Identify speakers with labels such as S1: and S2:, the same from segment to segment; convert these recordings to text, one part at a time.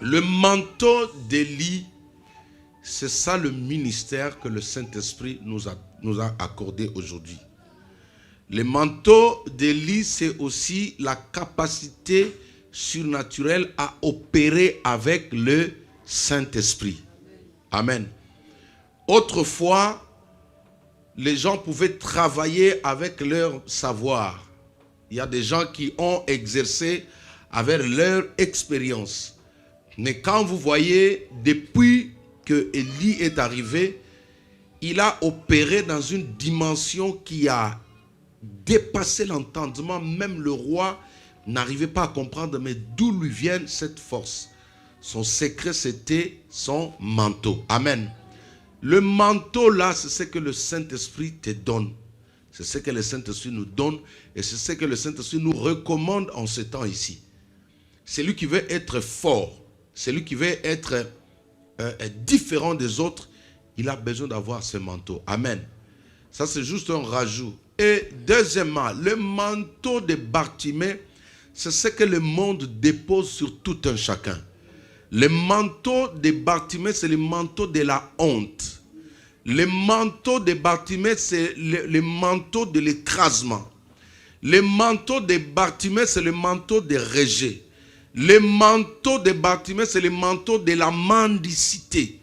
S1: Le manteau d'Élie, c'est ça le ministère que le Saint-Esprit nous a accordé aujourd'hui. Le manteau d'Élie, c'est aussi la capacité surnaturelle à opérer avec le Saint-Esprit. Amen. Autrefois, les gens pouvaient travailler avec leur savoir. Il y a des gens qui ont exercé avec leur expérience. Mais quand vous voyez, depuis que Élie est arrivé, il a opéré dans une dimension qui a dépassé l'entendement. Même le roi n'arrivait pas à comprendre, mais d'où lui vient cette force. Son secret, c'était son manteau. Amen. Le manteau là, c'est ce que le Saint-Esprit te donne. C'est ce que le Saint-Esprit nous donne et c'est ce que le Saint-Esprit nous recommande en ce temps ici. Celui qui veut être fort, celui qui veut être différent des autres, il a besoin d'avoir ce manteau. Amen. Ça, c'est juste un rajout. Et deuxièmement, le manteau de Bartimée, c'est ce que le monde dépose sur tout un chacun. Le manteau de Bartimée, c'est le manteau de la honte. Le manteau de Bartimée, c'est le manteau de l'écrasement. Le manteau de Bartimée, c'est le manteau de rejet. Le manteau de Bartimée, c'est le manteau de la mendicité.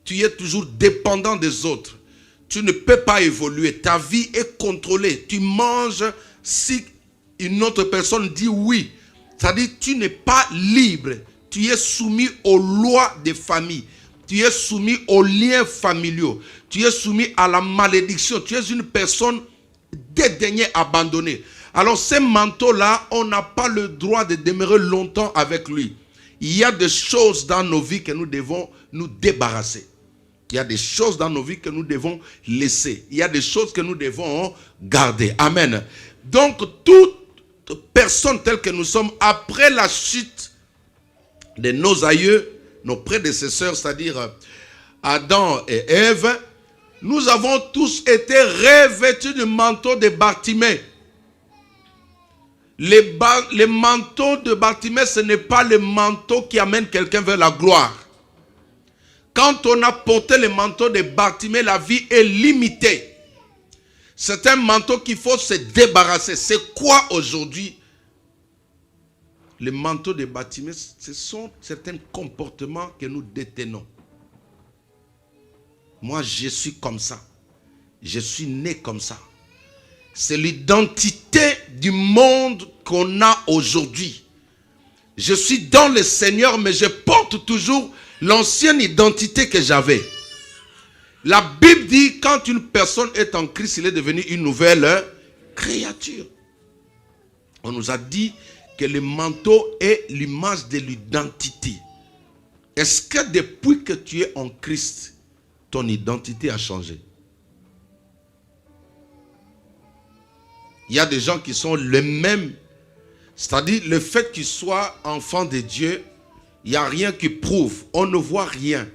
S1: Tu es toujours dépendant des autres. Tu ne peux pas évoluer. Ta vie est contrôlée. Tu manges si une autre personne dit oui. C'est-à-dire tu n'es pas libre. Tu es soumis aux lois des familles. Tu es soumis aux liens familiaux. Tu es soumis à la malédiction. Tu es une personne dédaignée, abandonnée. Alors ce manteau-là, on n'a pas le droit de demeurer longtemps avec lui. Il y a des choses dans nos vies que nous devons nous débarrasser. Il y a des choses dans nos vies que nous devons laisser. Il y a des choses que nous devons garder. Amen. Donc, toute personne telle que nous sommes, après la chute de nos aïeux, nos prédécesseurs, c'est-à-dire Adam et Ève, nous avons tous été revêtus du manteau de Bartimée. Le manteau de Bartimée, ce n'est pas le manteau qui amène quelqu'un vers la gloire. Quand on a porté le manteau de Bartimée, la vie est limitée. C'est un manteau qu'il faut se débarrasser. C'est quoi aujourd'hui? Le manteau de Bartimée, ce sont certains comportements que nous détenons. Moi, je suis comme ça. Je suis né comme ça. C'est l'identité du monde qu'on a aujourd'hui. Je suis dans le Seigneur, mais je porte toujours l'ancienne identité que j'avais. La Bible dit, quand une personne est en Christ, il est devenu une nouvelle créature. On nous a dit que le manteau est l'image de l'identité. Est-ce que depuis que tu es en Christ, ton identité a changé? Il y a des gens qui sont les mêmes. C'est-à-dire le fait qu'ils soient enfants de Dieu, il n'y a rien qui prouve. On ne voit rien.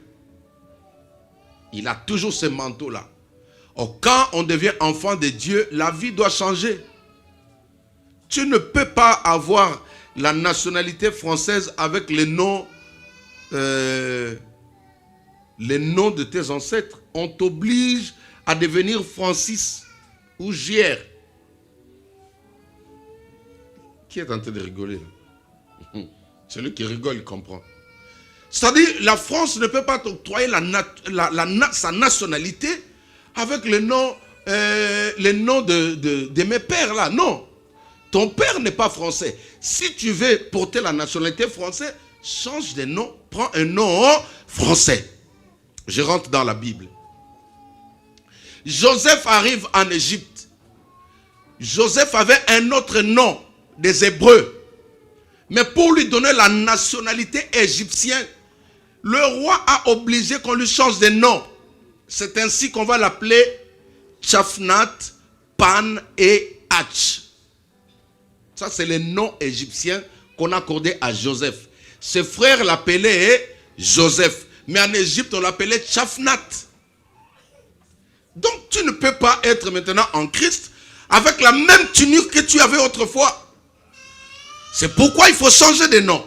S1: Il a toujours ce manteau-là. Or, quand on devient enfant de Dieu, la vie doit changer. Tu ne peux pas avoir la nationalité française avec les noms de tes ancêtres. On t'oblige à devenir Francis ou Gier. Qui est en train de rigoler là? Celui qui rigole, il comprend. C'est-à-dire, la France ne peut pas t'octroyer sa nationalité avec le nom de mes pères là. Non. Ton père n'est pas français. Si tu veux porter la nationalité française, change de nom, prends un nom français. Je rentre dans la Bible. Joseph arrive en Égypte. Joseph avait un autre nom des Hébreux. Mais pour lui donner la nationalité égyptienne, le roi a obligé qu'on lui change de nom. C'est ainsi qu'on va l'appeler Tchafnat, Pan et Hach. Ça, c'est le nom égyptien qu'on accordait à Joseph. Ses frères l'appelaient Joseph. Mais en Égypte, on l'appelait Tchafnat. Donc, tu ne peux pas être maintenant en Christ avec la même tunique que tu avais autrefois. C'est pourquoi il faut changer de nom.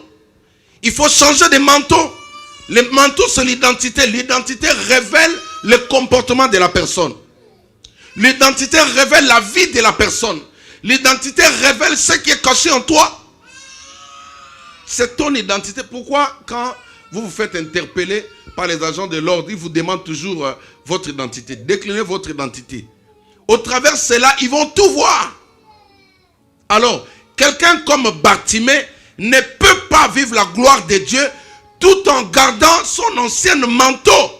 S1: Il faut changer de manteau. Le manteau, c'est l'identité. L'identité révèle le comportement de la personne. L'identité révèle la vie de la personne. L'identité révèle ce qui est caché en toi. C'est ton identité. Pourquoi quand vous vous faites interpeller par les agents de l'ordre, ils vous demandent toujours votre identité. Déclinez votre identité. Au travers de cela, ils vont tout voir. Alors, quelqu'un comme Bartimée ne peut pas vivre la gloire de Dieu tout en gardant son ancien manteau.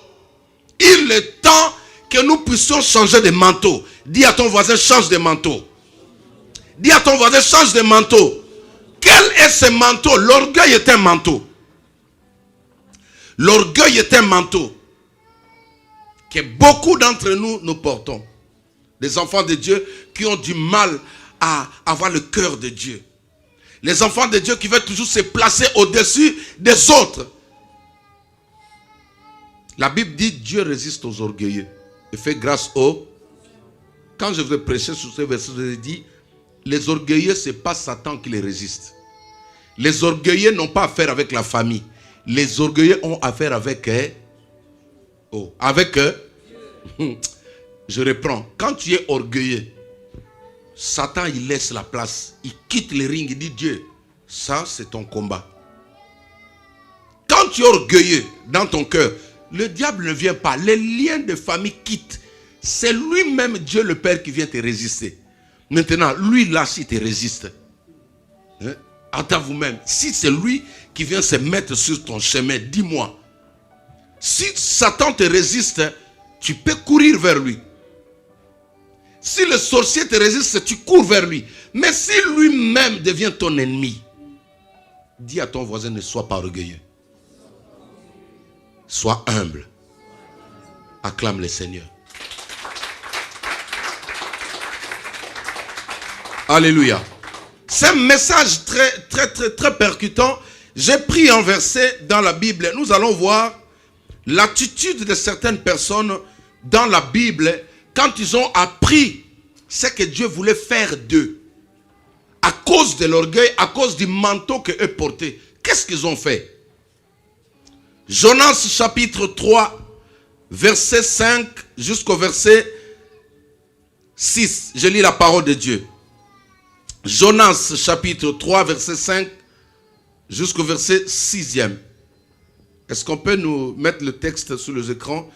S1: Il est temps que nous puissions changer de manteau. Dis à ton voisin, change de manteau. Dis à ton voisin, change de manteau. Quel est ce manteau? L'orgueil est un manteau. L'orgueil est un manteau que beaucoup d'entre nous portons. Les enfants de Dieu qui ont du mal à avoir le cœur de Dieu. Les enfants de Dieu qui veulent toujours se placer au-dessus des autres. La Bible dit Dieu résiste aux orgueilleux et fait grâce aux... Quand je vais prêcher sur ce verset, je dis les orgueilleux, ce n'est pas Satan qui les résiste. Les orgueilleux n'ont pas affaire avec la famille. Les orgueilleux ont affaire avec... Je reprends. Quand tu es orgueilleux, Satan, il laisse la place. Il quitte le ring. Il dit, Dieu, ça, c'est ton combat. Quand tu es orgueilleux dans ton cœur, le diable ne vient pas. Les liens de famille quittent. C'est lui-même, Dieu le Père, qui vient te résister. Maintenant, lui, là, s'il te résiste, hein, attends vous-même. Si c'est lui qui vient se mettre sur ton chemin, dis-moi. Si Satan te résiste, tu peux courir vers lui. Si le sorcier te résiste, tu cours vers lui. Mais si lui-même devient ton ennemi, dis à ton voisin, ne sois pas orgueilleux. Sois humble. Acclame le Seigneur. Alléluia. C'est un message très percutant. J'ai pris un verset dans la Bible. Nous allons voir l'attitude de certaines personnes dans la Bible quand ils ont appris ce que Dieu voulait faire d'eux. À cause de l'orgueil, à cause du manteau qu'eux portaient. Qu'est-ce qu'ils ont fait? Jonas chapitre 3, verset 5 jusqu'au verset 6. Je lis la parole de Dieu. Jonas chapitre 3, verset 5 jusqu'au verset 6e. Est-ce qu'on peut nous mettre le texte sur les écrans?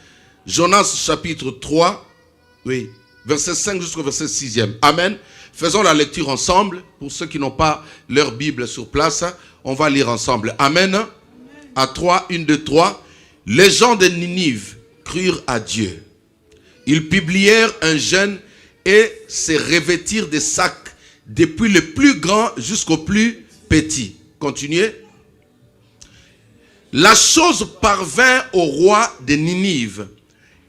S1: Jonas chapitre 3, oui, verset 5 jusqu'au verset 6e. Amen. Faisons la lecture ensemble. Pour ceux qui n'ont pas leur Bible sur place, on va lire ensemble. Amen. À 3, 1, 2, 3. Les gens de Ninive crurent à Dieu. Ils publièrent un jeûne et se revêtirent de sacs, depuis le plus grand jusqu'au plus petit. Continuez. La chose parvint au roi de Ninive.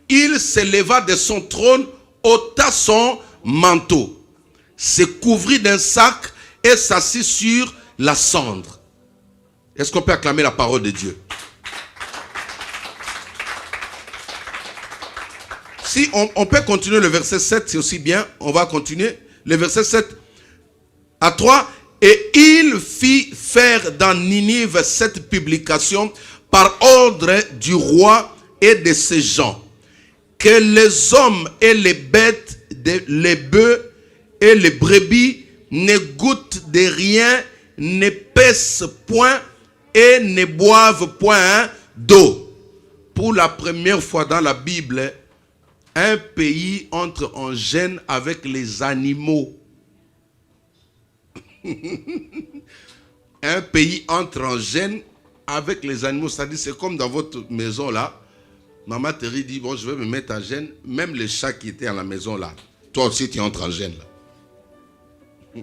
S1: Il se leva de son trône, ôta son manteau, se couvrit d'un sac et s'assit sur la cendre. Est-ce qu'on peut acclamer la parole de Dieu? Si on peut continuer le verset 7, c'est aussi bien. On va continuer. Le verset 7 à 3. Et il fit faire dans Ninive cette publication par ordre du roi et de ses gens, que les hommes et les bêtes, les bœufs et les brebis ne goûtent de rien, ne pèsent point et ne boivent point d'eau. Pour la première fois dans la Bible, un pays entre en gêne avec les animaux. Un pays entre en gêne avec les animaux. C'est-à-dire, c'est comme dans votre maison là. Maman Thierry dit, bon, je vais me mettre en gêne. Même les chats qui étaient à la maison là, toi aussi tu entres en gêne là.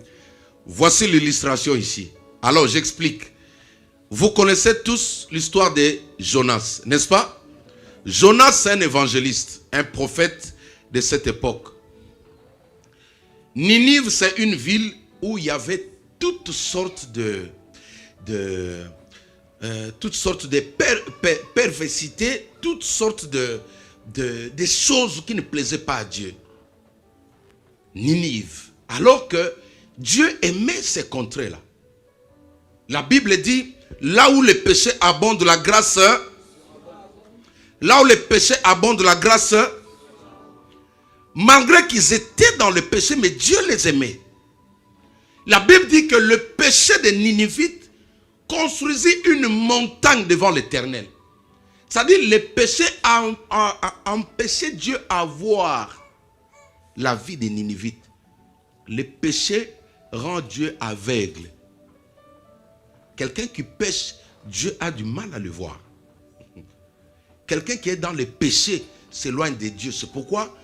S1: Voici l'illustration ici. Alors j'explique. Vous connaissez tous l'histoire de Jonas, n'est-ce pas? Jonas, c'est un évangéliste, un prophète de cette époque. Ninive, c'est une ville où il y avait toutes sortes de perversités, toutes sortes de choses qui ne plaisaient pas à Dieu. Ninive. Alors que Dieu aimait ces contrées-là. La Bible dit, Là où les péchés abondent, la grâce. Là où les péchés abondent, la grâce. Malgré qu'ils étaient dans le péché, mais Dieu les aimait. La Bible dit que le péché des Ninivites construisit une montagne devant l'Éternel. C'est-à-dire le péché a empêché Dieu à voir la vie des Ninivites. Le péché rend Dieu aveugle. Quelqu'un qui pêche, Dieu a du mal à le voir. Quelqu'un qui est dans le péché s'éloigne de Dieu. C'est pourquoi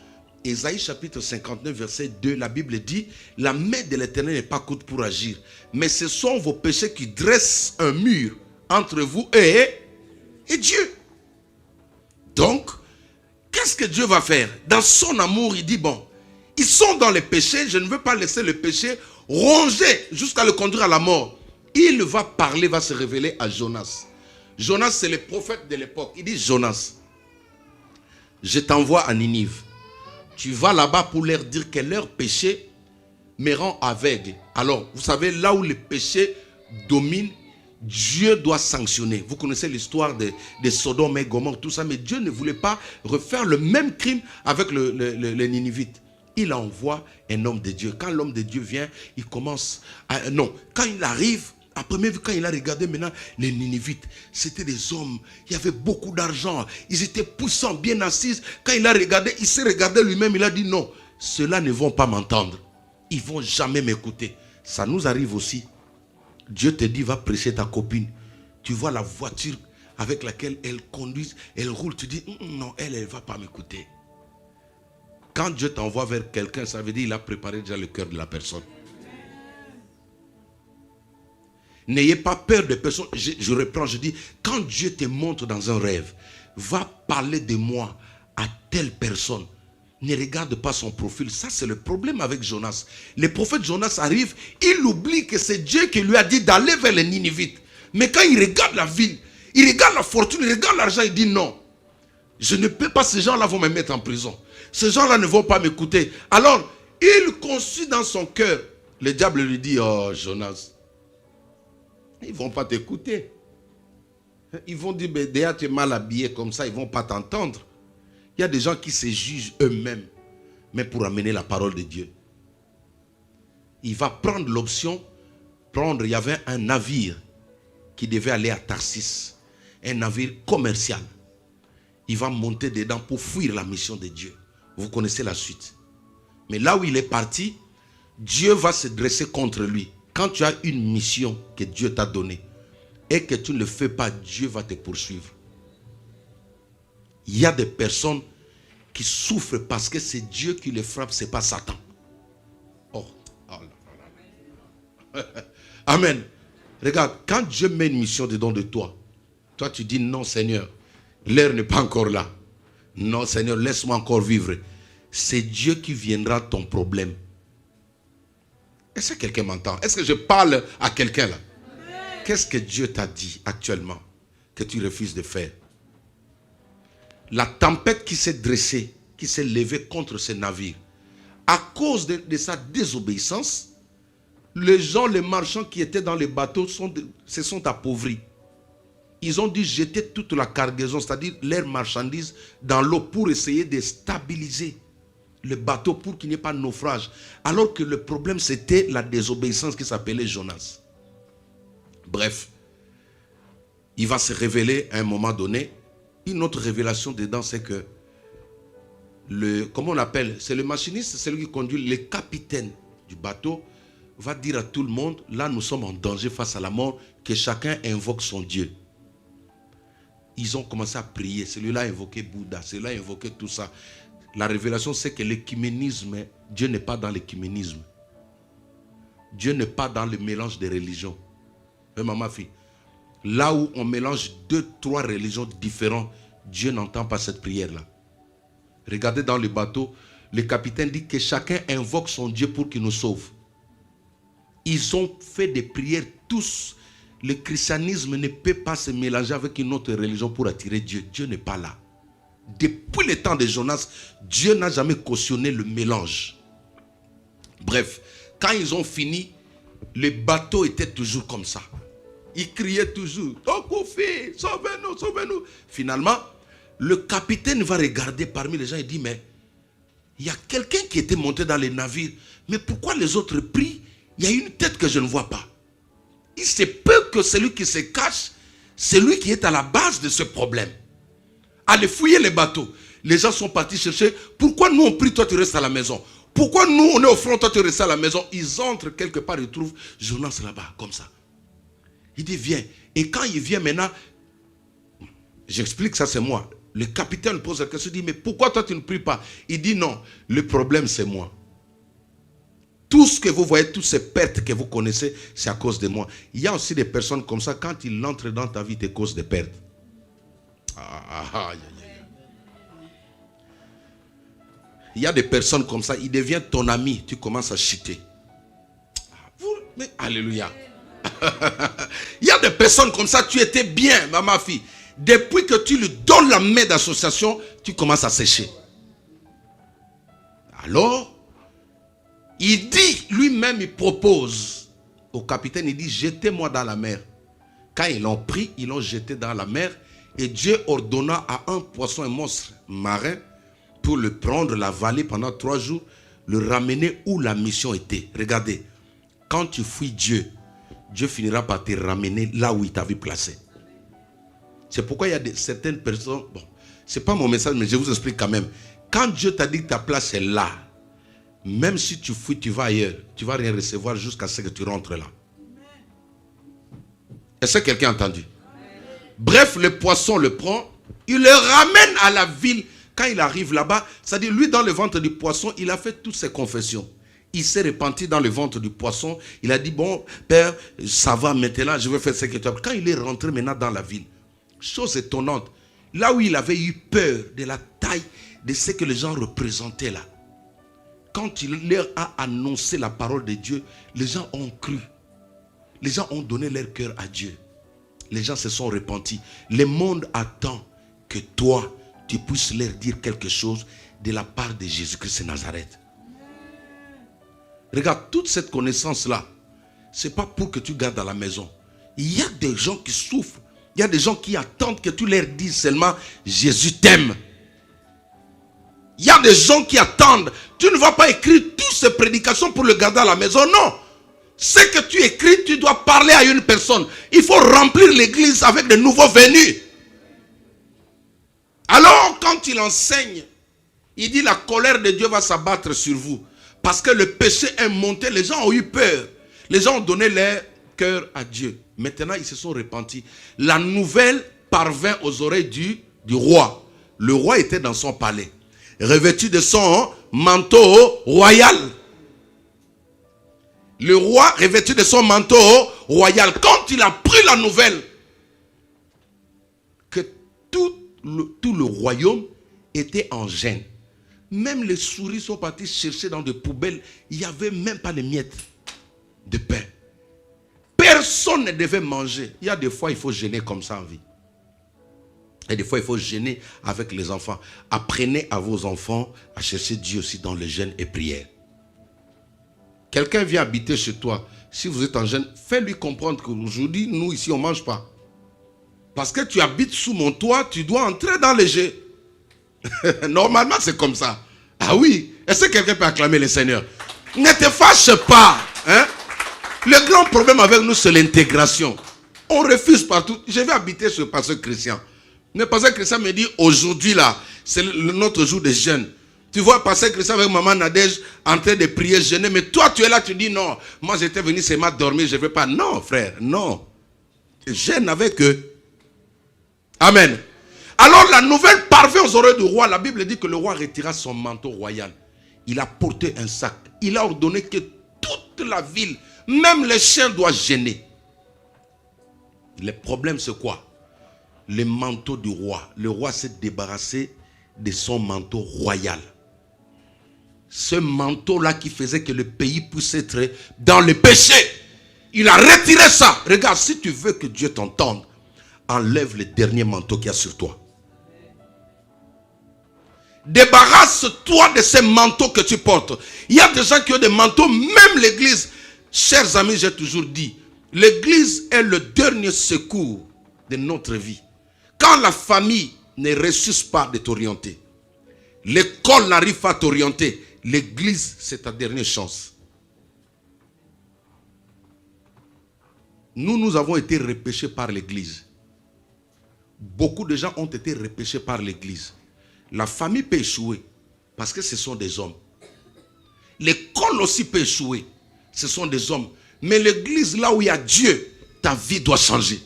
S1: Ésaïe chapitre 59 verset 2, la Bible dit: la main de l'Éternel n'est pas courte pour agir, mais ce sont vos péchés qui dressent un mur entre vous et Dieu. Donc, qu'est-ce que Dieu va faire? Dans son amour, il dit, bon, ils sont dans le péché, je ne veux pas laisser le péché ronger jusqu'à le conduire à la mort. Il va parler, va se révéler à Jonas. Jonas, c'est le prophète de l'époque. Il dit: Jonas, je t'envoie à Ninive. Tu vas là-bas pour leur dire que leur péché me rend aveugle. Alors, vous savez, là où le péché domine, Dieu doit sanctionner. Vous connaissez l'histoire de Sodome et Gomorrhe, tout ça, mais Dieu ne voulait pas refaire le même crime avec les Ninivites. Il envoie un homme de Dieu. Quand l'homme de Dieu vient, il commence à... Non, quand il arrive, à première vue, quand il a regardé maintenant, les Ninivites, c'était des hommes, il y avait beaucoup d'argent, ils étaient puissants, bien assis. Quand il a regardé, il s'est regardé lui-même, il a dit non, ceux-là ne vont pas m'entendre. Ils ne vont jamais m'écouter. Ça nous arrive aussi. Dieu te dit, va prêcher ta copine. Tu vois la voiture avec laquelle elle conduit, elle roule, tu dis, non, elle ne va pas m'écouter. Quand Dieu t'envoie vers quelqu'un, ça veut dire qu'il a préparé déjà le cœur de la personne. N'ayez pas peur de personne. Je reprends, je dis, quand Dieu te montre dans un rêve, va parler de moi à telle personne. Ne regarde pas son profil. Ça, c'est le problème avec Jonas. Le prophète Jonas arrive, il oublie que c'est Dieu qui lui a dit d'aller vers les Ninivites. Mais quand il regarde la ville, il regarde la fortune, il regarde l'argent, il dit non. Je ne peux pas, ces gens-là vont me mettre en prison. Ces gens-là ne vont pas m'écouter. Alors, il conçut dans son cœur. Le diable lui dit, oh Jonas, ils ne vont pas t'écouter. Ils vont dire, déjà tu es mal habillé comme ça, ils ne vont pas t'entendre. Il y a des gens qui se jugent eux-mêmes, mais pour amener la parole de Dieu. Il va prendre l'option, il y avait un navire qui devait aller à Tarsis, un navire commercial. Il va monter dedans pour fuir la mission de Dieu. Vous connaissez la suite. Mais là où il est parti, Dieu va se dresser contre lui. Quand tu as une mission que Dieu t'a donnée et que tu ne le fais pas, Dieu va te poursuivre. Il y a des personnes qui souffrent parce que c'est Dieu qui les frappe, ce n'est pas Satan. Oh là là. Amen. Regarde, quand Dieu met une mission dedans de toi, toi tu dis non Seigneur, l'heure n'est pas encore là. Non Seigneur, laisse-moi encore vivre. C'est Dieu qui viendra ton problème. Est-ce que quelqu'un m'entend? Est-ce que je parle à quelqu'un là? Qu'est-ce que Dieu t'a dit actuellement que tu refuses de faire? La tempête qui s'est dressée, qui s'est levée contre ce navire, à cause de sa désobéissance, les gens, les marchands qui étaient dans les bateaux se sont appauvris. Ils ont dû jeter toute la cargaison, c'est-à-dire leurs marchandises, dans l'eau pour essayer de stabiliser le bateau pour qu'il n'y ait pas de naufrage. Alors que le problème, c'était la désobéissance qui s'appelait Jonas. Bref, il va se révéler à un moment donné. Une autre révélation dedans, c'est que comment on l'appelle? C'est le machiniste, c'est celui qui conduit, le capitaine du bateau, va dire à tout le monde, là nous sommes en danger face à la mort, que chacun invoque son Dieu. Ils ont commencé à prier. Celui-là a invoqué Bouddha, celui-là a invoqué tout ça. La révélation, c'est que l'écuménisme, Dieu n'est pas dans l'écuménisme. Dieu n'est pas dans le mélange des religions. Maman, fille, là où on mélange 2, 3 religions différentes, Dieu n'entend pas cette prière-là. Regardez dans le bateau, le capitaine dit que chacun invoque son Dieu pour qu'il nous sauve. Ils ont fait des prières tous. Le christianisme ne peut pas se mélanger avec une autre religion pour attirer Dieu. Dieu n'est pas là. Depuis le temps de Jonas, Dieu n'a jamais cautionné le mélange. Bref, quand ils ont fini, le bateau était toujours comme ça. Il criait toujours, Tokoufi, sauvez-nous, sauvez-nous. Finalement, le capitaine va regarder parmi les gens et dit, mais il y a quelqu'un qui était monté dans les navires. Mais pourquoi les autres prient? Il y a une tête que je ne vois pas. Il se peut que celui qui se cache, c'est lui qui est à la base de ce problème. Allez fouiller les bateaux. Les gens sont partis chercher. Pourquoi nous on prie, toi tu restes à la maison? Pourquoi nous on est au front, toi tu restes à la maison? Ils entrent quelque part, ils trouvent Jonas là-bas, comme ça. Il dit viens. Et quand il vient maintenant, j'explique ça, c'est moi. Le capitaine pose la question, il dit mais pourquoi toi tu ne pries pas? Il dit non, le problème c'est moi. Tout ce que vous voyez, toutes ces pertes que vous connaissez, c'est à cause de moi. Il y a aussi des personnes comme ça, quand ils entrent dans ta vie, c'est à cause des pertes. Il y a des personnes comme ça, il devient ton ami, tu commences à chuter. Mais alléluia. Il y a des personnes comme ça, tu étais bien, ma fille. Depuis que tu lui donnes la main d'association, tu commences à sécher. Alors, il dit, lui-même, il propose au capitaine, il dit, jetez-moi dans la mer. Quand ils l'ont pris, ils l'ont jeté dans la mer. Et Dieu ordonna à un poisson, un monstre marin, pour le prendre, l'avaler pendant 3 jours, le ramener où la mission était. Regardez, quand tu fuis Dieu, Dieu finira par te ramener là où il t'avait placé. C'est pourquoi il y a certaines personnes, bon, c'est pas mon message, mais je vous explique quand même. Quand Dieu t'a dit que ta place est là, même si tu fuis, tu vas ailleurs, tu ne vas rien recevoir jusqu'à ce que tu rentres là. Est-ce que quelqu'un a entendu? Bref, le poisson le prend, il le ramène à la ville. Quand il arrive là-bas, c'est-à-dire lui dans le ventre du poisson, il a fait toutes ses confessions. Il s'est repenti dans le ventre du poisson. Il a dit, bon, Père, ça va maintenant, je vais faire ce que tu as. Quand il est rentré maintenant dans la ville, chose étonnante, là où il avait eu peur de la taille de ce que les gens représentaient là, quand il leur a annoncé la parole de Dieu, les gens ont cru. Les gens ont donné leur cœur à Dieu. Les gens se sont repentis. Le monde attend que toi, tu puisses leur dire quelque chose de la part de Jésus-Christ de Nazareth. Regarde, toute cette connaissance-là, ce n'est pas pour que tu gardes à la maison. Il y a des gens qui souffrent. Il y a des gens qui attendent que tu leur dises seulement « Jésus t'aime ». Il y a des gens qui attendent. Tu ne vas pas écrire toutes ces prédications pour le garder à la maison, non. Ce que tu écris, tu dois parler à une personne. Il faut remplir l'église avec de nouveaux venus. Alors, quand il enseigne, il dit la colère de Dieu va s'abattre sur vous. Parce que le péché est monté, les gens ont eu peur. Les gens ont donné leur cœur à Dieu. Maintenant, ils se sont repentis. La nouvelle parvint aux oreilles du roi. Le roi était dans son palais, revêtu de son manteau royal. Le roi revêtu de son manteau royal. Quand il a pris la nouvelle que tout le royaume était en gêne. Même les souris sont partis chercher dans des poubelles. Il n'y avait même pas de miettes de pain. Personne ne devait manger. Il y a des fois, il faut gêner comme ça en vie. Et des fois, il faut gêner avec les enfants. Apprenez à vos enfants à chercher Dieu aussi dans le jeûne et prière. Quelqu'un vient habiter chez toi. Si vous êtes en jeûne, fais-lui comprendre qu'aujourd'hui, nous ici, on ne mange pas. Parce que tu habites sous mon toit, tu dois entrer dans le jeu. Normalement, c'est comme ça. Ah oui. Est-ce que quelqu'un peut acclamer le Seigneur? Ne te fâche pas. Hein? Le grand problème avec nous, c'est l'intégration. On refuse partout. Je vais habiter chez le pasteur Christian. Le pasteur Christian me dit, aujourd'hui là, c'est notre jour de jeûne. Tu vois, pasteur Christian avec maman Nadège en train de prier, jeûner. Mais toi, tu es là, tu dis non. Moi, j'étais venu seulement dormir, je ne veux pas. Non, frère, non. Jeûne avec eux. Amen. Alors la nouvelle parvint aux oreilles du roi. La Bible dit que le roi retira son manteau royal. Il a porté un sac. Il a ordonné que toute la ville, même les chiens, doivent gêner. Le problème c'est quoi? Le manteau du roi. Le roi s'est débarrassé de son manteau royal. Ce manteau-là qui faisait que le pays puisse être dans le péché. Il a retiré ça. Regarde, si tu veux que Dieu t'entende, enlève le dernier manteau qu'il y a sur toi. Débarrasse-toi de ces manteaux que tu portes. Il y a des gens qui ont des manteaux, même l'église. Chers amis, j'ai toujours dit, L'église est le dernier secours de notre vie. Quand la famille ne réussit pas de t'orienter, l'école n'arrive pas à t'orienter, l'église, c'est ta dernière chance. Nous avons été repêchés par l'église. Beaucoup de gens ont été repêchés par l'église. La famille peut échouer parce que ce sont des hommes. L'école aussi peut échouer. Ce sont des hommes. Mais l'église, là où il y a Dieu, ta vie doit changer.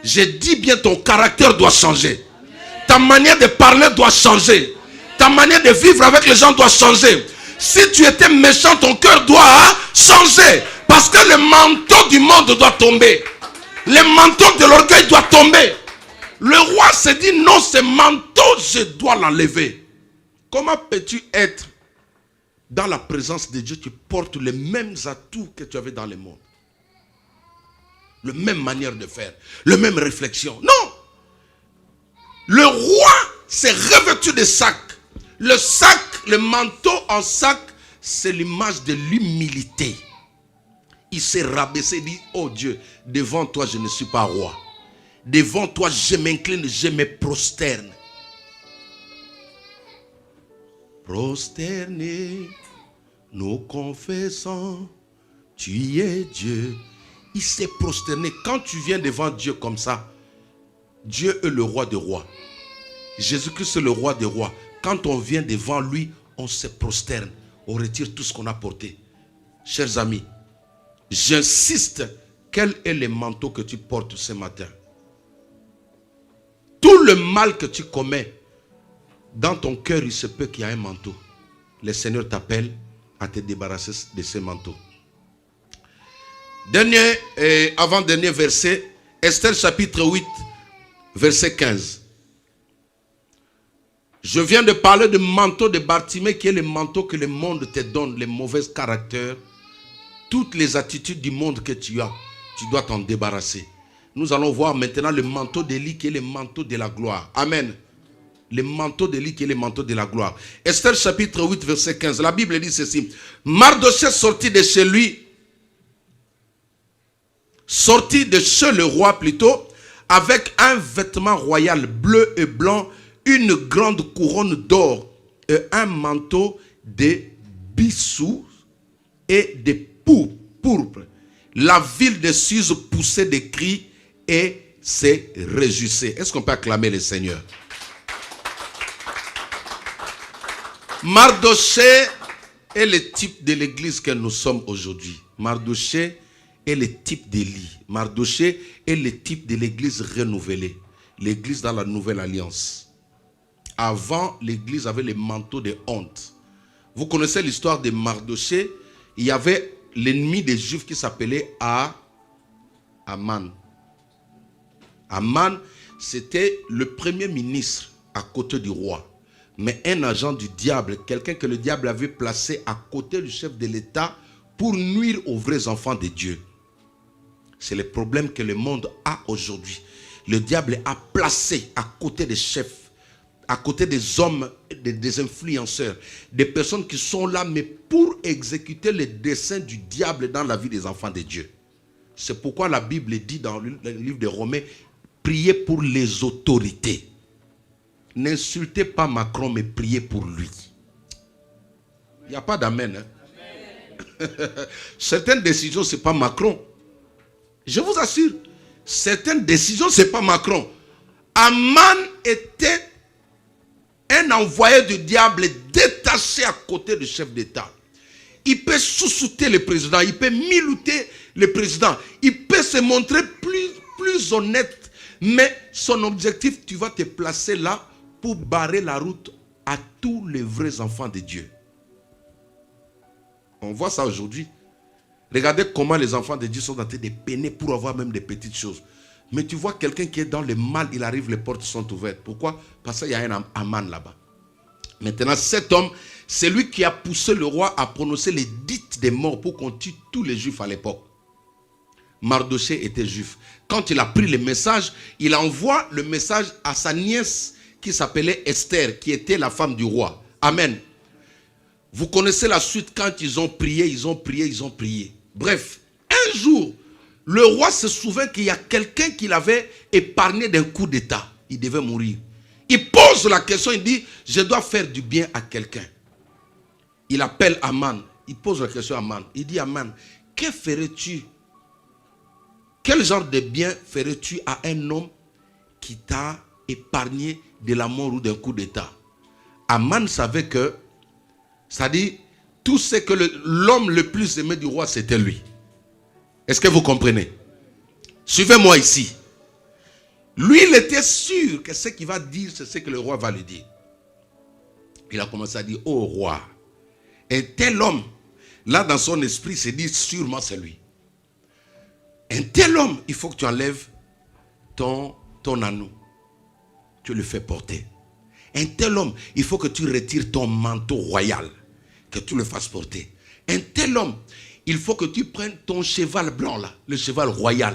S1: Je dis bien, ton caractère doit changer. Ta manière de parler doit changer. Ta manière de vivre avec les gens doit changer. Si tu étais méchant, ton cœur doit changer. Parce que le manteau du monde doit tomber. Le manteau de l'orgueil doit tomber. Le roi se dit, non, ce manteau, je dois l'enlever. Comment peux-tu être dans la présence de Dieu? Tu portes les mêmes atouts que tu avais dans le monde. La même manière de faire, la même réflexion. Non! Le roi s'est revêtu de sac. Le sac, le manteau en sac, c'est l'image de l'humilité. Il s'est rabaissé et dit, oh Dieu, devant toi je ne suis pas roi. Devant toi je m'incline, je me prosterne. Prosterné, nous confessons, tu es Dieu. Il s'est prosterné. Quand tu viens devant Dieu comme ça, Dieu est le roi des rois. Jésus-Christ est le roi des rois. Quand on vient devant lui, on se prosterne. On retire tout ce qu'on a porté. Chers amis, j'insiste, quel est le manteau que tu portes ce matin? Tout le mal que tu commets, dans ton cœur, il se peut qu'il y ait un manteau. Le Seigneur t'appelle à te débarrasser de ce manteau. Dernier et avant-dernier verset, Esther chapitre 8, verset 15. Je viens de parler du manteau de Bartimée, qui est le manteau que le monde te donne, les mauvais caractères, toutes les attitudes du monde que tu as, tu dois t'en débarrasser. Nous allons voir maintenant le manteau d'Élie qui est le manteau de la gloire. Amen. Le manteau d'Élie qui est le manteau de la gloire. Esther chapitre 8 verset 15. La Bible dit ceci. Mardochée sortit de chez lui, sortit de chez le roi plutôt, avec un vêtement royal bleu et blanc, une grande couronne d'or et un manteau de bissous et de pourpre. La ville de Suse poussait des cris et se réjouissait. Est-ce qu'on peut acclamer le Seigneur? Mardochée est le type de l'église que nous sommes aujourd'hui. Mardochée est le type d'Élie. Mardochée est le type de l'église renouvelée. L'église dans la nouvelle alliance. Avant, l'église avait le manteau de honte. Vous connaissez l'histoire de Mardochée. Il y avait l'ennemi des Juifs qui s'appelait Aman. Aman, c'était le premier ministre à côté du roi. Mais un agent du diable, quelqu'un que le diable avait placé à côté du chef de l'État pour nuire aux vrais enfants de Dieu. C'est le problème que le monde a aujourd'hui. Le diable a placé à côté des chefs, à côté des hommes, des influenceurs, des personnes qui sont là, mais pour exécuter les desseins du diable dans la vie des enfants de Dieu. C'est pourquoi la Bible dit dans le livre de Romains, priez pour les autorités. N'insultez pas Macron, mais priez pour lui. Il n'y a pas d'amen. Hein? Certaines décisions, ce n'est pas Macron. Je vous assure, certaines décisions, ce n'est pas Macron. Aman était un envoyé du diable détaché à côté du chef d'État. Il peut sous-souter le président, il peut milouter le président, il peut se montrer plus honnête, mais son objectif, tu vas te placer là pour barrer la route à tous les vrais enfants de Dieu. On voit ça aujourd'hui. Regardez comment les enfants de Dieu sont en train de peiner pour avoir même des petites choses. Mais tu vois quelqu'un qui est dans le mal, il arrive, les portes sont ouvertes. Pourquoi? Parce qu'il y a un Aman là-bas. Maintenant, cet homme, c'est lui qui a poussé le roi à prononcer les dites des morts pour qu'on tue tous les juifs à l'époque. Mardochée était juif. Quand il a pris le message, il envoie le message à sa nièce qui s'appelait Esther, qui était la femme du roi. Amen. Vous connaissez la suite quand ils ont prié, ils ont prié. Bref, un jour, le roi se souvient qu'il y a quelqu'un qui l'avait épargné d'un coup d'état. Il devait mourir. Il pose la question, il dit, je dois faire du bien à quelqu'un. Il appelle Aman. Il pose la question à Aman. Il dit, Aman, que ferais-tu? Quel genre de bien ferais-tu à un homme qui t'a épargné de la mort ou d'un coup d'état? Aman savait que, c'est-à-dire, tout ce que l'homme le plus aimé du roi, c'était lui. Est-ce que vous comprenez? Suivez-moi ici. Lui, il était sûr que ce qu'il va dire, c'est ce que le roi va lui dire. Il a commencé à dire, oh roi, un tel homme, là dans son esprit, il s'est dit, sûrement c'est lui. Un tel homme, il faut que tu enlèves ton anneau. Tu le fais porter. Un tel homme, il faut que tu retires ton manteau royal, que tu le fasses porter. Un tel homme, il faut que tu prennes ton cheval blanc là, le cheval royal,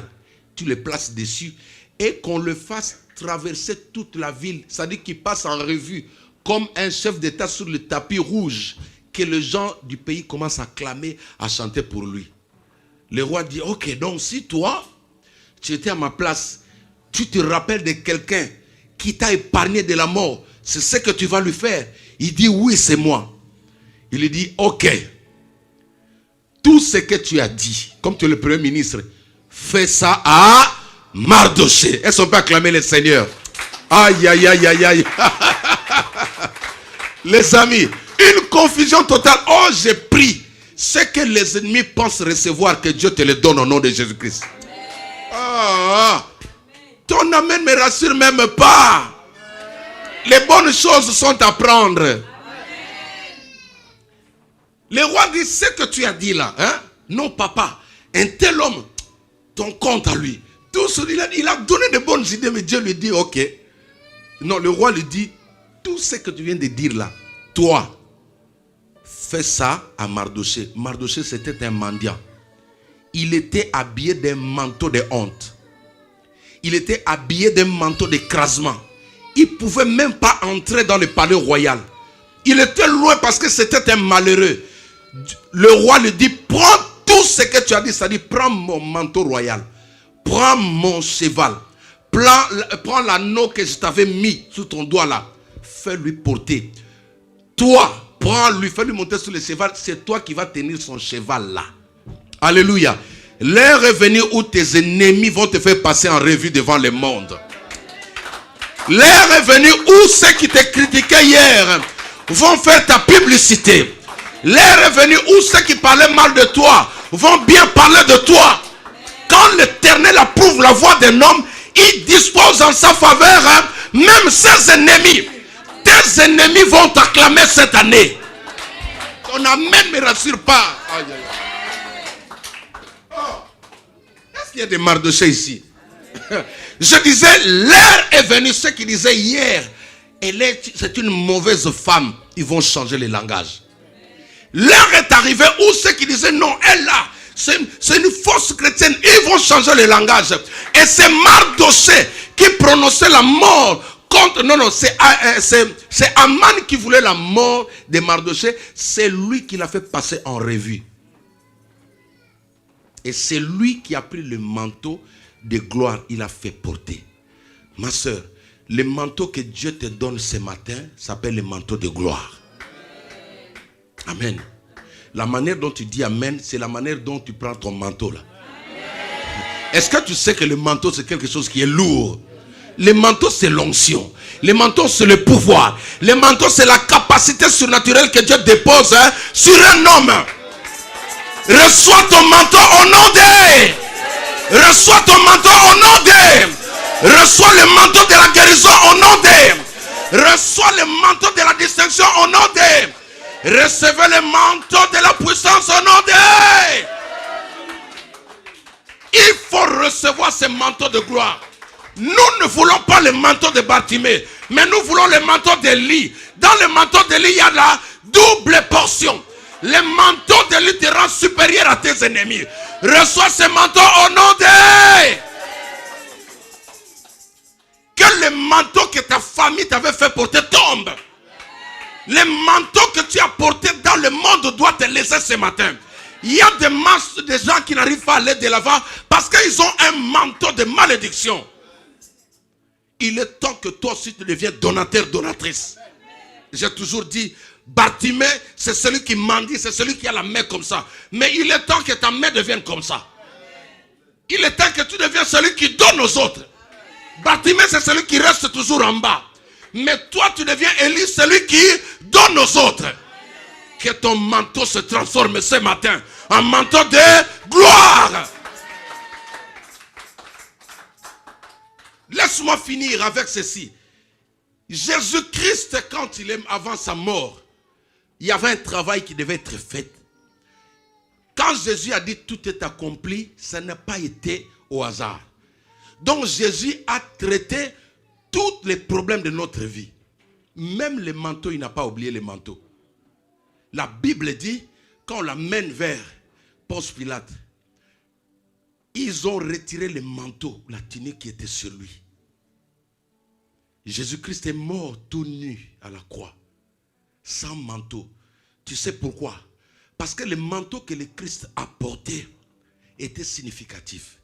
S1: tu le places dessus et qu'on le fasse traverser toute la ville. C'est-à-dire qu'il passe en revue comme un chef d'État sur le tapis rouge, que les gens du pays commencent à clamer, à chanter pour lui. Le roi dit, ok, donc si toi, tu étais à ma place, tu te rappelles de quelqu'un qui t'a épargné de la mort, c'est ce que tu vas lui faire. Il dit, oui, c'est moi. Il lui dit, ok, tout ce que tu as dit, comme tu es le premier ministre, fais ça à Mardoché. Est-ce qu'on peut acclamer le Seigneur? Aïe, aïe, aïe, aïe, aïe. Les amis, une confusion totale. Oh, j'ai pris ce que les ennemis pensent recevoir, que Dieu te le donne au nom de Jésus-Christ. Ah, ton amen ne me rassure même pas. Les bonnes choses sont à prendre. Le roi dit, ce que tu as dit là, hein? Non papa, un tel homme, ton compte à lui. Tout ce il a donné de bonnes idées, mais Dieu lui dit, ok. Non, le roi lui dit, tout ce que tu viens de dire là, toi, fais ça à Mardoché. Mardoché, c'était un mendiant. Il était habillé d'un manteau de honte. Il était habillé d'un manteau d'écrasement. Il ne pouvait même pas entrer dans le palais royal. Il était loin parce que c'était un malheureux. Le roi lui dit, prends tout ce que tu as dit. C'est-à-dire, prends mon manteau royal. Prends mon cheval. Prends l'anneau que je t'avais mis sous ton doigt là. Fais-lui porter. Toi, prends-lui, fais-lui monter sur le cheval. C'est toi qui vas tenir son cheval là. Alléluia. L'heure est venue où tes ennemis vont te faire passer en revue devant le monde. L'heure est venue où ceux qui te critiquaient hier vont faire ta publicité. L'heure est venue où ceux qui parlaient mal de toi vont bien parler de toi. Quand l'Éternel approuve la voix d'un homme, il dispose en sa faveur même ses ennemis. Tes ennemis vont t'acclamer cette année. Ton amen ne me rassure pas. Aïe, aïe. Oh. Est-ce qu'il y a des Mardochés ici? Je disais, l'heure est venue. Ceux qui disaient hier, c'est une mauvaise femme, ils vont changer le langage. L'heure est arrivée où ceux qui disaient non, elle là, c'est une fausse chrétienne, ils vont changer le langage. Et c'est Mardoché qui prononçait la mort contre. Non, c'est Aman qui voulait la mort de Mardoché. C'est lui qui l'a fait passer en revue. Et c'est lui qui a pris le manteau de gloire, il a fait porter. Ma soeur, le manteau que Dieu te donne ce matin s'appelle le manteau de gloire. Amen. La manière dont tu dis amen, c'est la manière dont tu prends ton manteau là. Est-ce que tu sais que le manteau c'est quelque chose qui est lourd? Le manteau c'est l'onction. Le manteau c'est le pouvoir. Le manteau c'est la capacité surnaturelle que Dieu dépose sur un homme. Reçois ton manteau au nom de. Reçois ton manteau au nom de. Reçois le manteau de la guérison au nom de. Reçois le manteau de la distinction au nom de. Recevez le manteau de la puissance au nom de. Il faut recevoir ce manteau de gloire. Nous ne voulons pas le manteau de Bartimée, mais nous voulons le manteau d'Élie. Dans le manteau d'Élie, il y a la double portion. Le manteau d'Élie te rend supérieur à tes ennemis. Reçois ce manteau au nom de. Que le manteau que ta famille t'avait fait porter tombe. Le manteau que tu as porté dans le monde doit te laisser ce matin. Il y a des masses de gens qui n'arrivent pas à aller de l'avant parce qu'ils ont un manteau de malédiction. Il est temps que toi aussi tu deviens donateur, donatrice. J'ai toujours dit, Bartimée, c'est celui qui mendie, c'est celui qui a la main comme ça. Mais il est temps que ta main devienne comme ça. Il est temps que tu deviennes celui qui donne aux autres. Bartimée, c'est celui qui reste toujours en bas. Mais toi, tu deviens Élie, celui qui donne aux autres. Que ton manteau se transforme ce matin en manteau de gloire. Laisse-moi finir avec ceci. Jésus-Christ, quand il est avant sa mort, il y avait un travail qui devait être fait. Quand Jésus a dit tout est accompli, ça n'a pas été au hasard. Donc Jésus a traité tous les problèmes de notre vie. Même les manteaux, il n'a pas oublié les manteaux. La Bible dit, quand on l'amène vers Ponce Pilate, ils ont retiré les manteaux, la tunique qui était sur lui. Jésus-Christ est mort tout nu à la croix, sans manteau. Tu sais pourquoi? Parce que le manteau que le Christ a porté était significatif.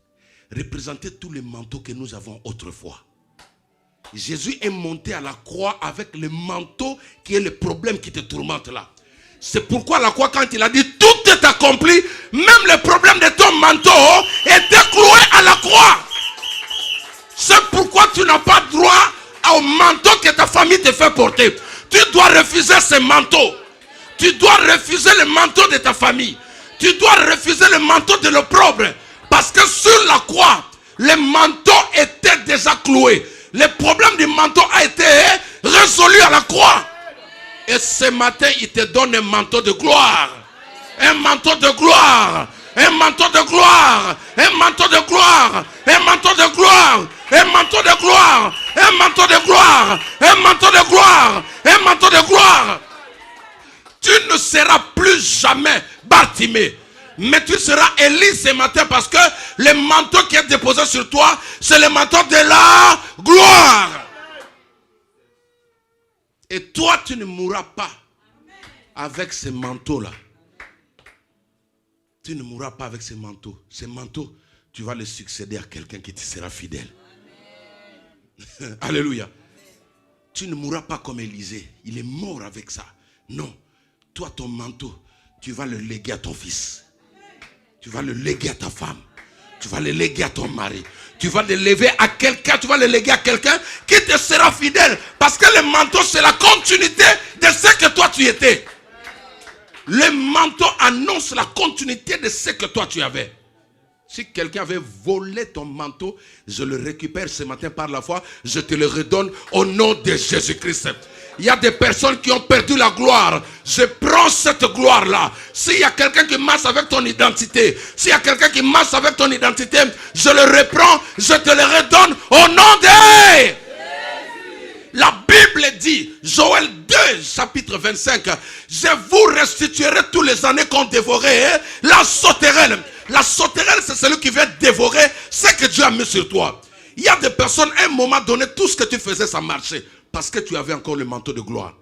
S1: Représentait tous les manteaux que nous avons autrefois. Jésus est monté à la croix avec le manteau qui est le problème qui te tourmente là. C'est pourquoi à la croix, quand il a dit tout est accompli, même le problème de ton manteau était cloué à la croix. C'est pourquoi tu n'as pas droit au manteau que ta famille te fait porter. Tu dois refuser ce manteau. Tu dois refuser le manteau de ta famille. Tu dois refuser le manteau de l'opprobre. Parce que sur la croix, le manteau était déjà cloué. Le problème du manteau a été résolu à la croix. Et ce matin, il te donne un manteau de gloire. Un manteau de gloire. Un manteau de gloire. Un manteau de gloire. Un manteau de gloire. Un manteau de gloire. Un manteau de gloire. Un manteau de gloire. Un manteau de gloire. Tu ne seras plus jamais Bartimée. Mais tu seras Élie ce matin parce que le manteau qui est déposé sur toi, c'est le manteau de la gloire. Et toi, tu ne mourras pas avec ce manteau-là. Tu ne mourras pas avec ce manteau. Ce manteau, tu vas le succéder à quelqu'un qui te sera fidèle. Alléluia. Tu ne mourras pas comme Élisée. Il est mort avec ça. Non. Toi, ton manteau, tu vas le léguer à ton fils. Tu vas le léguer à ta femme. Tu vas le léguer à ton mari. Tu vas le lever à quelqu'un. Tu vas le léguer à quelqu'un qui te sera fidèle. Parce que le manteau, c'est la continuité de ce que toi tu étais. Le manteau annonce la continuité de ce que toi tu avais. Si quelqu'un avait volé ton manteau, je le récupère ce matin par la foi. Je te le redonne au nom de Jésus-Christ. Il y a des personnes qui ont perdu la gloire. Je prends cette gloire-là. S'il y a quelqu'un qui marche avec ton identité, s'il y a quelqu'un qui marche avec ton identité, je le reprends, je te le redonne au nom de... La Bible dit, Joël 2, chapitre 25, je vous restituerai tous les années qu'on dévorait la sauterelle. La sauterelle, c'est celui qui vient dévorer ce que Dieu a mis sur toi. Il y a des personnes, à un moment donné, tout ce que tu faisais, ça marchait. Parce que tu avais encore le manteau de gloire.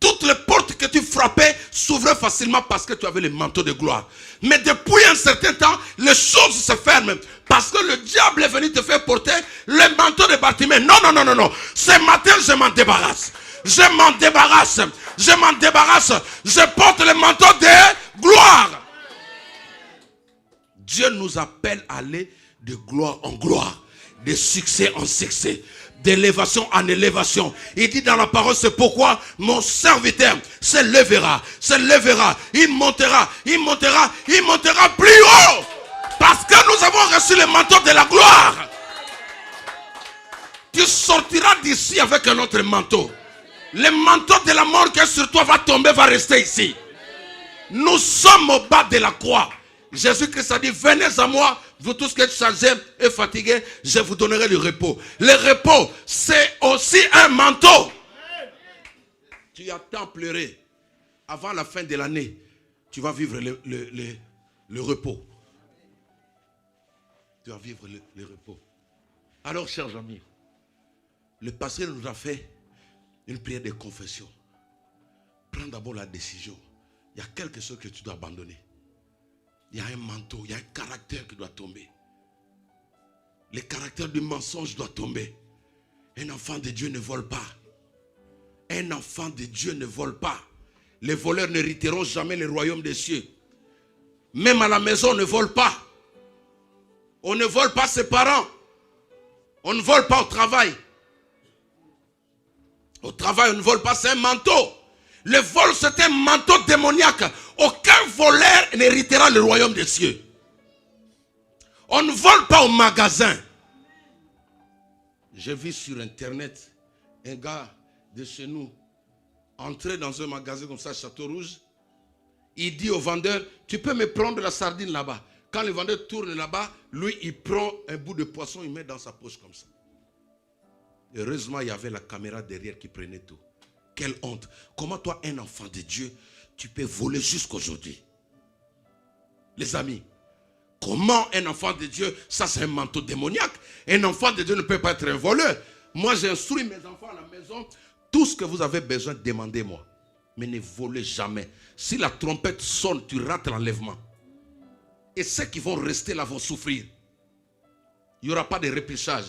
S1: Toutes les portes que tu frappais s'ouvraient facilement parce que tu avais le manteau de gloire. Mais depuis un certain temps, les choses se ferment. Parce que le diable est venu te faire porter le manteau de Bartimée. Non, non, non, non, non. Ce matin, je m'en débarrasse. Je m'en débarrasse. Je m'en débarrasse. Je porte le manteau de gloire. Dieu nous appelle à aller de gloire en gloire. De succès en succès. D'élévation en élévation. Il dit dans la parole, c'est pourquoi mon serviteur se lèvera, il montera, il montera, il montera plus haut. Parce que nous avons reçu le manteau de la gloire. Tu sortiras d'ici avec un autre manteau. Le manteau de la mort qui est sur toi va tomber, va rester ici. Nous sommes au bas de la croix. Jésus-Christ a dit, venez à moi, vous tous qui êtes chargés et fatigués, je vous donnerai le repos. Le repos, c'est aussi un manteau. Tu as tant pleuré. Avant la fin de l'année, tu vas vivre le repos. Tu vas vivre le repos. Alors, chers amis, le pasteur nous a fait une prière de confession. Prends d'abord la décision. Il y a quelque chose que tu dois abandonner. il y a un manteau, il y a un caractère qui doit tomber. Le caractère du mensonge doit tomber. Un enfant de Dieu ne vole pas. Un enfant de Dieu ne vole pas. Les voleurs n'hériteront jamais le royaume des cieux. Même à la maison, on ne vole pas. On ne vole pas ses parents. On ne vole pas au travail. Au travail, on ne vole pas, c'est un manteau. Le vol, c'est un manteau démoniaque. Aucun voleur n'héritera le royaume des cieux. On ne vole pas au magasin. J'ai vu sur internet un gars de chez nous entrer dans un magasin comme ça, Château Rouge. Il dit au vendeur, tu peux me prendre la sardine là-bas. Quand le vendeur tourne là-bas, lui, il prend un bout de poisson, il met dans sa poche comme ça. Heureusement, il y avait la caméra derrière qui prenait tout. Quelle honte. Comment toi, un enfant de Dieu, tu peux voler jusqu'aujourd'hui? Les amis, comment un enfant de Dieu, ça c'est un manteau démoniaque. Un enfant de Dieu ne peut pas être un voleur. Moi, j'instruis mes enfants à la maison. Tout ce que vous avez besoin, demandez-moi. Mais ne volez jamais. Si la trompette sonne, tu rates l'enlèvement. Et ceux qui vont rester là vont souffrir. Il n'y aura pas de repêchage.